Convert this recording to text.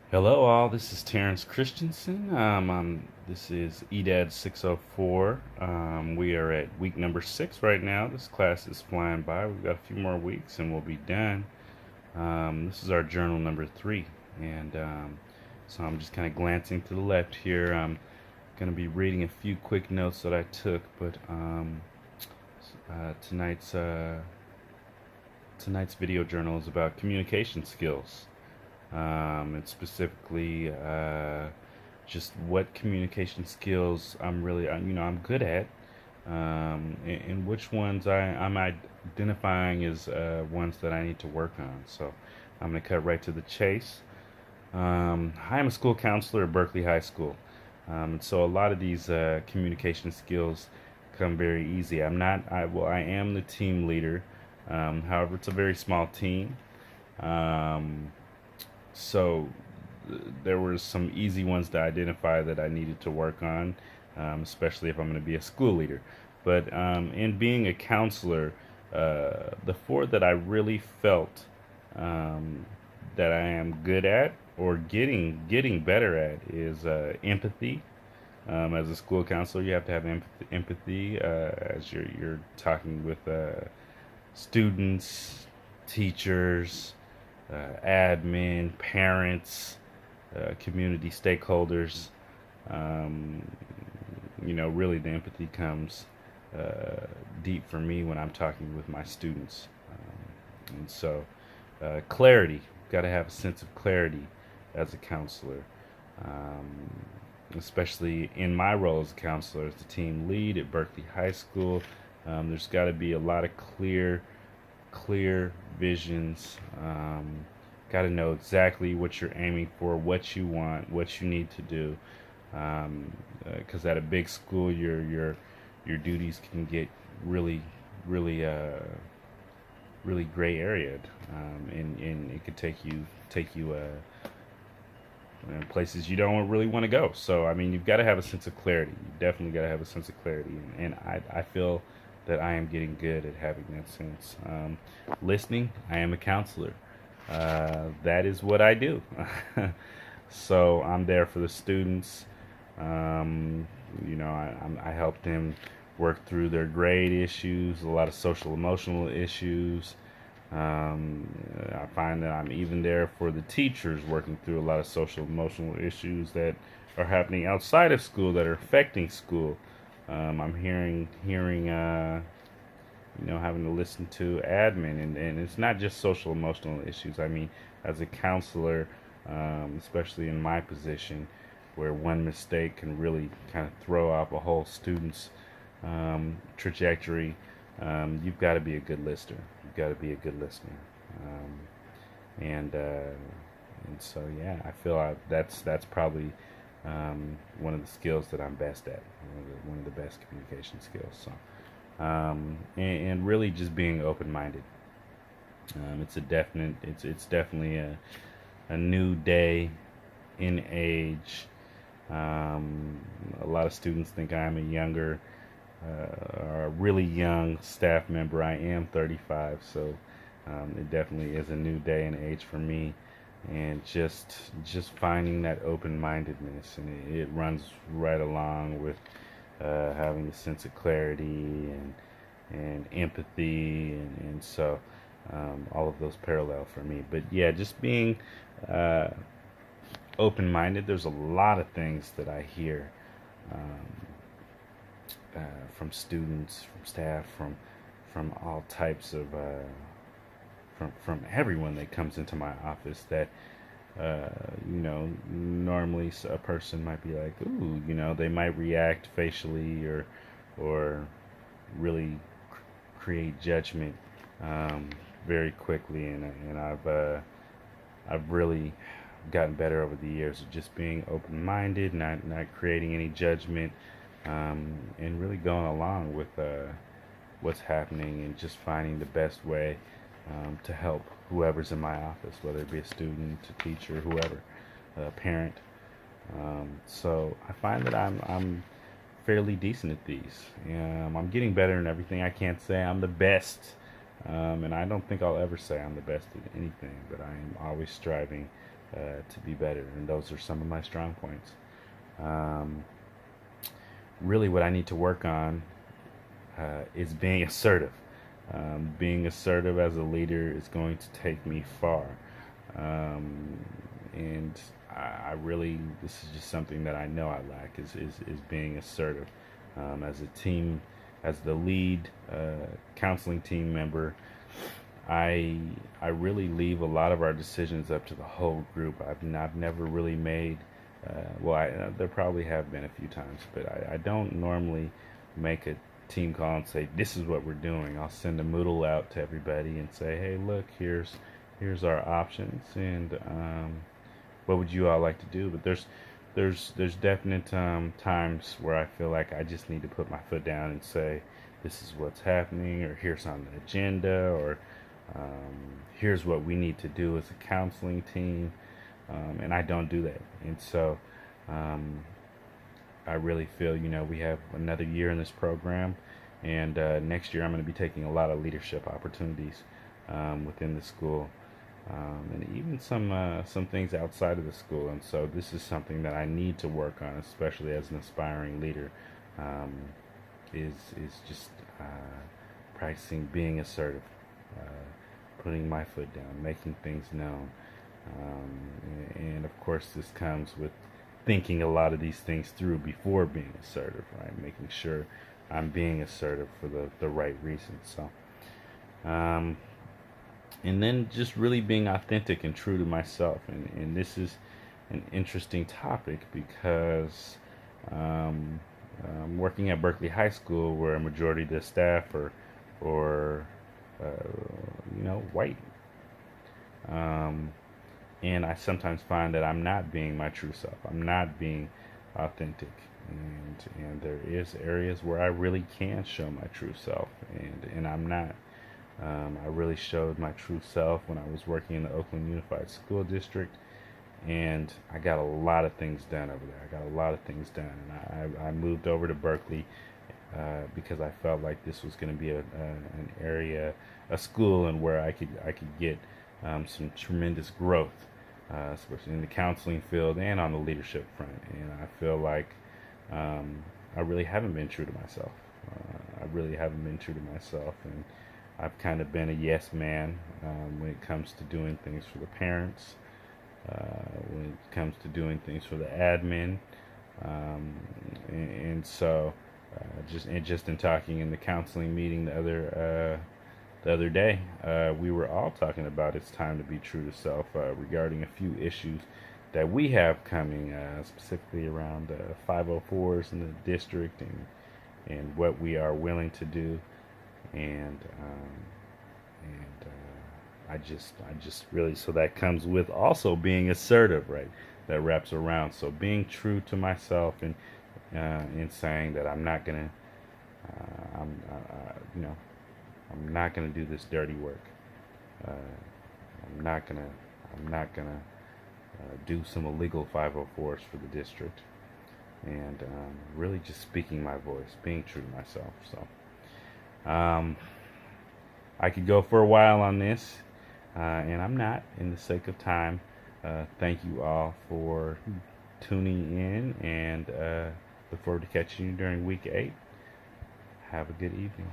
Hello, all. This is Terrence Christensen. This is EDAD 604. We are at week number 6 right now. This class is flying by. We've got a few more weeks and we'll be done. This is our journal number 3. And so I'm just kind of glancing to the left here. I'm going to be reading a few quick notes that I took, but tonight's video journal is about communication skills. And specifically just what communication skills I'm good at, and which ones I'm identifying as ones that I need to work on. So I'm going to cut right to the chase. I am a school counselor at Berkeley High School, so a lot of these communication skills come very easy. I am the team leader. However, it's a very small team. Um, so there were some easy ones to identify that I needed to work on, especially if I'm going to be a school leader. But in being a counselor, the four that I really felt um, that I am good at or getting better at is empathy. As a school counselor, you have to have empathy as you're talking with students, teachers, admin, parents, community stakeholders. Um, really the empathy comes deep for me when I'm talking with my students. And so, clarity, got to have a sense of clarity as a counselor. Um, Especially in my role as a counselor, as the team lead at Berkeley High School, there's got to be a lot of clear visions. Got to know exactly what you're aiming for, what you want, what you need to do. Because at a big school, your duties can get really really gray area, and it could take you places you don't really want to go. So I mean, you've got to have a sense of clarity. You definitely got to have a sense of clarity, and I feel that I am getting good at having that sense. Listening, I am a counselor. That is what I do. So I'm there for the students. Um, I help them work through their grade issues, a lot of social emotional issues. Um, I find that I'm even there for the teachers, working through a lot of social emotional issues that are happening outside of school that are affecting school. I'm hearing having to listen to admin, and it's not just social emotional issues. I mean, as a counselor, especially in my position, where one mistake can really kind of throw off a whole student's trajectory. You've got to be a good listener. You've got to be a good listener. Um, and uh, and so yeah, I feel that's probably one of the skills that I'm best at. One of the best communication skills. So and really just being open-minded. It's definitely a new day in age. A lot of students think I'm a younger, or a really young staff member. I am 35, so it definitely is a new day and age for me. And just finding that open-mindedness, and it runs right along with having a sense of clarity and empathy, and so all of those parallel for me. But yeah, just being uh, open-minded. There's a lot of things that I hear um, from students, from staff, from all types of from everyone that comes into my office that normally a person might be like, ooh, they might react facially or really create judgment very quickly, and I've really gotten better over the years of just being open-minded, not creating any judgment, and really going along with what's happening, and just finding the best way to help whoever's in my office, whether it be a student, a teacher, whoever, a parent. So I find that I'm fairly decent at these. I'm getting better in everything. I can't say I'm the best, and I don't think I'll ever say I'm the best at anything, but I am always striving to be better, and those are some of my strong points. Um, Really, what I need to work on is being assertive. Being assertive as a leader is going to take me far. Um, and I really, this is just something that I know I lack is being assertive. As a team, as the lead counseling team member, I I really leave a lot of our decisions up to the whole group. I've never really made there probably have been a few times, but I don't normally make a team call and say this is what we're doing. I'll send a Moodle out to everybody and say, hey, look, here's our options, and what would you all like to do? But there's definite times where I feel like I just need to put my foot down and say, this is what's happening, or here's on the agenda, or here's what we need to do as a counseling team, and I don't do that. And so I really feel, we have another year in this program, and next year I'm going to be taking a lot of leadership opportunities within the school, and even some things outside of the school. And so this is something that I need to work on, especially as an aspiring leader, is just practicing being assertive, putting my foot down, making things known. And of course, this comes with thinking a lot of these things through before being assertive, right? Making sure I'm being assertive for the right reasons. So, and then just really being authentic and true to myself. And this is an interesting topic because I'm working at Berkeley High School, where a majority of the staff or white. And I sometimes find that I'm not being my true self. I'm not being authentic, and there is areas where I really can show my true self, and I'm not. I really showed my true self when I was working in the Oakland Unified School District, and I got a lot of things done over there. And I moved over to Berkeley because I felt like this was going to be an area, a school, and where I could get some tremendous growth, especially in the counseling field and on the leadership front. And I feel like I really haven't been true to myself. And I've kind of been a yes man when it comes to doing things for the parents, when it comes to doing things for the admin, and so just in talking in the counseling meeting the other day, we were all talking about it's time to be true to self regarding a few issues that we have coming, specifically around 504s in the district, and what we are willing to do, and I just really, so that comes with also being assertive, right? That wraps around. So being true to myself, and in saying that I'm not gonna, I'm not gonna do this dirty work. I'm not gonna do some illegal 504s for the district, and really just speaking my voice, being true to myself. So I could go for a while on this, and I'm not, in the sake of time. Thank you all for tuning in, and look forward to catching you during week 8. Have a good evening.